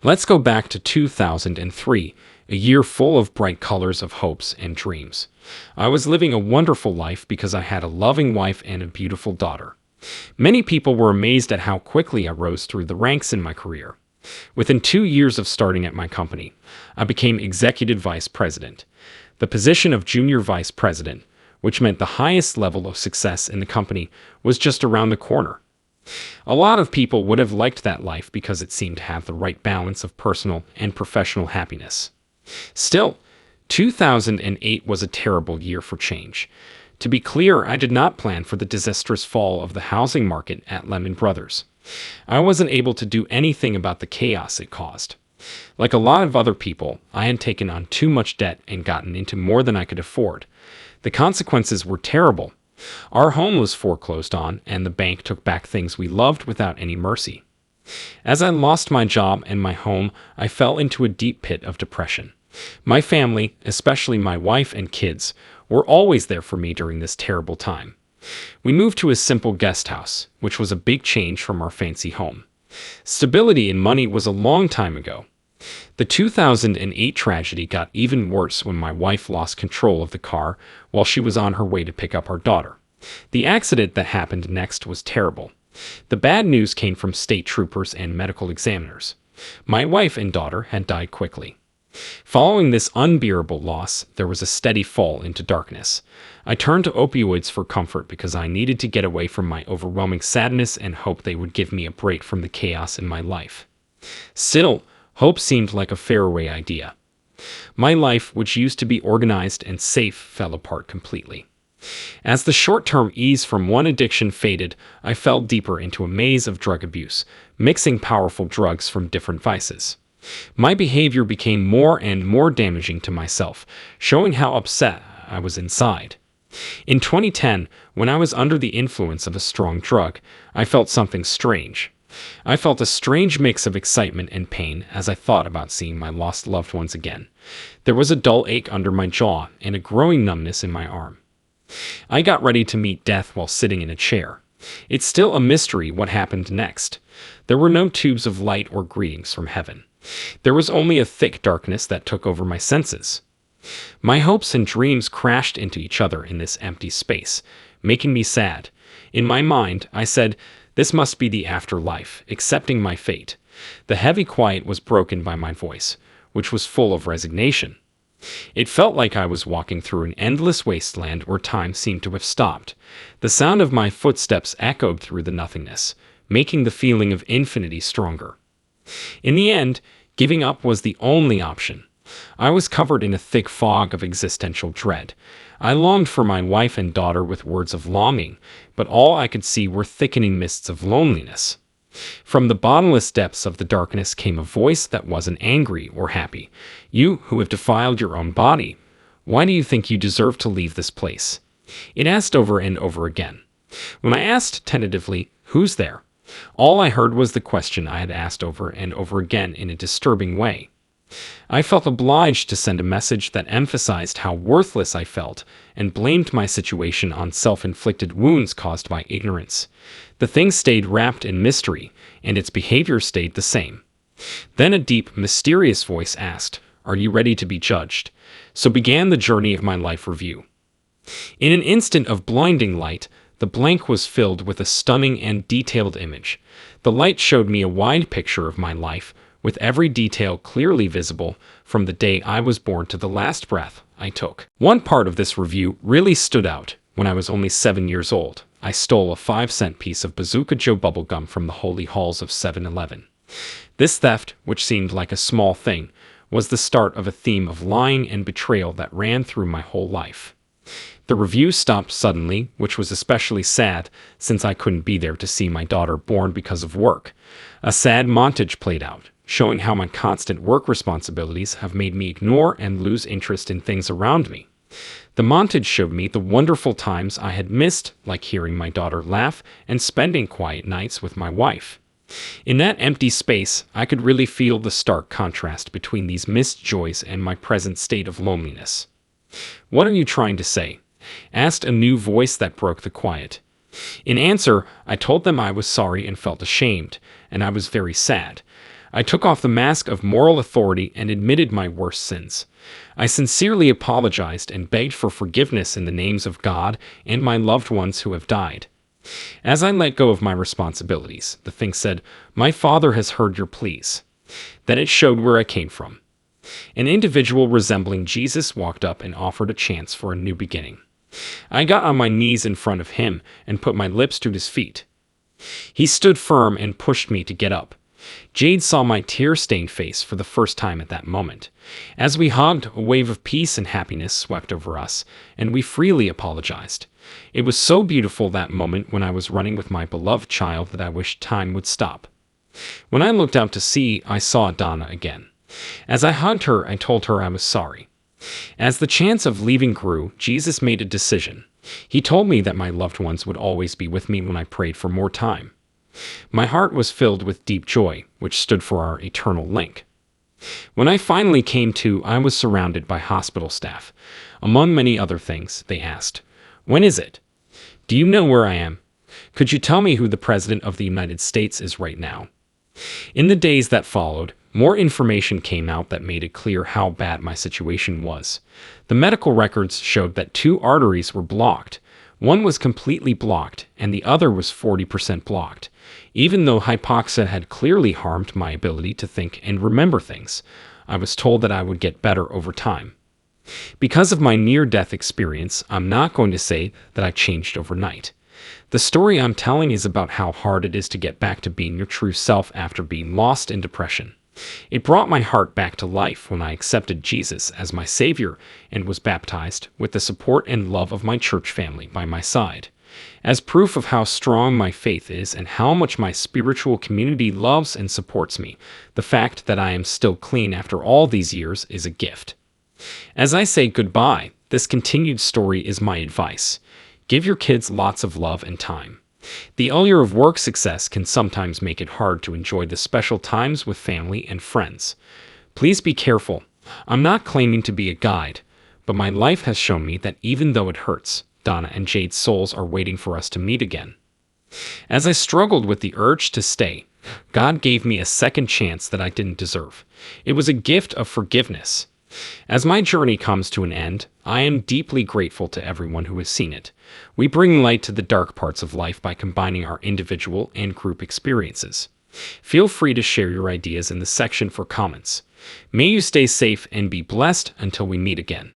Let's go back to 2003, a year full of bright colors of hopes and dreams. I was living a wonderful life because I had a loving wife and a beautiful daughter. Many people were amazed at how quickly I rose through the ranks in my career. Within 2 years of starting at my company, I became executive vice president. The position of junior vice president, which meant the highest level of success in the company, was just around the corner. A lot of people would have liked that life because it seemed to have the right balance of personal and professional happiness. Still, 2008 was a terrible year for change. To be clear, I did not plan for the disastrous fall of the housing market at Lehman Brothers. I wasn't able to do anything about the chaos it caused. Like a lot of other people, I had taken on too much debt and gotten into more than I could afford. The consequences were terrible. Our home was foreclosed on, and the bank took back things we loved without any mercy. As I lost my job and my home, I fell into a deep pit of depression. My family, especially my wife and kids, were always there for me during this terrible time. We moved to a simple guest house, which was a big change from our fancy home. Stability in money was a long time ago. The 2008 tragedy got even worse when my wife lost control of the car while she was on her way to pick up our daughter. The accident that happened next was terrible. The bad news came from state troopers and medical examiners. My wife and daughter had died quickly. Following this unbearable loss, there was a steady fall into darkness. I turned to opioids for comfort because I needed to get away from my overwhelming sadness and hoped they would give me a break from the chaos in my life. Still, hope seemed like a faraway idea. My life, which used to be organized and safe, fell apart completely. As the short-term ease from one addiction faded, I fell deeper into a maze of drug abuse, mixing powerful drugs from different vices. My behavior became more and more damaging to myself, showing how upset I was inside. In 2010, when I was under the influence of a strong drug, I felt something strange. I felt a strange mix of excitement and pain as I thought about seeing my lost loved ones again. There was a dull ache under my jaw and a growing numbness in my arm. I got ready to meet death while sitting in a chair. It's still a mystery what happened next. There were no tubes of light or greetings from heaven. There was only a thick darkness that took over my senses. My hopes and dreams crashed into each other in this empty space, making me sad. In my mind, I said, "This must be the afterlife, accepting my fate." The heavy quiet was broken by my voice, which was full of resignation. It felt like I was walking through an endless wasteland where time seemed to have stopped. The sound of my footsteps echoed through the nothingness, making the feeling of infinity stronger. In the end, giving up was the only option. I was covered in a thick fog of existential dread. I longed for my wife and daughter with words of longing, but all I could see were thickening mists of loneliness. From the bottomless depths of the darkness came a voice that wasn't angry or happy. "You who have defiled your own body, why do you think you deserve to leave this place?" It asked over and over again. When I asked tentatively, "Who's there?" all I heard was the question I had asked over and over again in a disturbing way. I felt obliged to send a message that emphasized how worthless I felt and blamed my situation on self-inflicted wounds caused by ignorance. The thing stayed wrapped in mystery, and its behavior stayed the same. Then a deep, mysterious voice asked, "Are you ready to be judged?" So began the journey of my life review. In an instant of blinding light, the blank was filled with a stunning and detailed image. The light showed me a wide picture of my life, with every detail clearly visible, from the day I was born to the last breath I took. One part of this review really stood out. When I was only 7 years old, I stole a 5-cent piece of Bazooka Joe bubblegum from the holy halls of 7-Eleven. This theft, which seemed like a small thing, was the start of a theme of lying and betrayal that ran through my whole life. The review stopped suddenly, which was especially sad since I couldn't be there to see my daughter born because of work. A sad montage played out, showing how my constant work responsibilities have made me ignore and lose interest in things around me. The montage showed me the wonderful times I had missed, like hearing my daughter laugh and spending quiet nights with my wife. In that empty space, I could really feel the stark contrast between these missed joys and my present state of loneliness. "What are you trying to say?" asked a new voice that broke the quiet. In answer, I told them I was sorry and felt ashamed, and I was very sad. I took off the mask of moral authority and admitted my worst sins. I sincerely apologized and begged for forgiveness in the names of God and my loved ones who have died. As I let go of my responsibilities, the thing said, "My Father has heard your pleas." Then it showed where I came from. An individual resembling Jesus walked up and offered a chance for a new beginning. I got on my knees in front of him and put my lips to his feet. He stood firm and pushed me to get up. Jade saw my tear-stained face for the first time at that moment. As we hugged, a wave of peace and happiness swept over us, and we freely apologized. It was so beautiful that moment when I was running with my beloved child that I wished time would stop. When I looked out to sea, I saw Donna again. As I hugged her, I told her I was sorry. As the chance of leaving grew, Jesus made a decision. He told me that my loved ones would always be with me when I prayed for more time. My heart was filled with deep joy, which stood for our eternal link. When I finally came to, I was surrounded by hospital staff. Among many other things, they asked, "When is it? Do you know where I am? Could you tell me who the President of the United States is right now?" In the days that followed, more information came out that made it clear how bad my situation was. The medical records showed that 2 arteries were blocked. One was completely blocked, and the other was 40% blocked. Even though hypoxia had clearly harmed my ability to think and remember things, I was told that I would get better over time. Because of my near-death experience, I'm not going to say that I changed overnight. The story I'm telling is about how hard it is to get back to being your true self after being lost in depression. It brought my heart back to life when I accepted Jesus as my Savior and was baptized with the support and love of my church family by my side. As proof of how strong my faith is and how much my spiritual community loves and supports me, the fact that I am still clean after all these years is a gift. As I say goodbye, this continued story is my advice. Give your kids lots of love and time. The allure of work success can sometimes make it hard to enjoy the special times with family and friends. Please be careful. I'm not claiming to be a guide, but my life has shown me that even though it hurts, Donna and Jade's souls are waiting for us to meet again. As I struggled with the urge to stay, God gave me a second chance that I didn't deserve. It was a gift of forgiveness. As my journey comes to an end, I am deeply grateful to everyone who has seen it. We bring light to the dark parts of life by combining our individual and group experiences. Feel free to share your ideas in the section for comments. May you stay safe and be blessed until we meet again.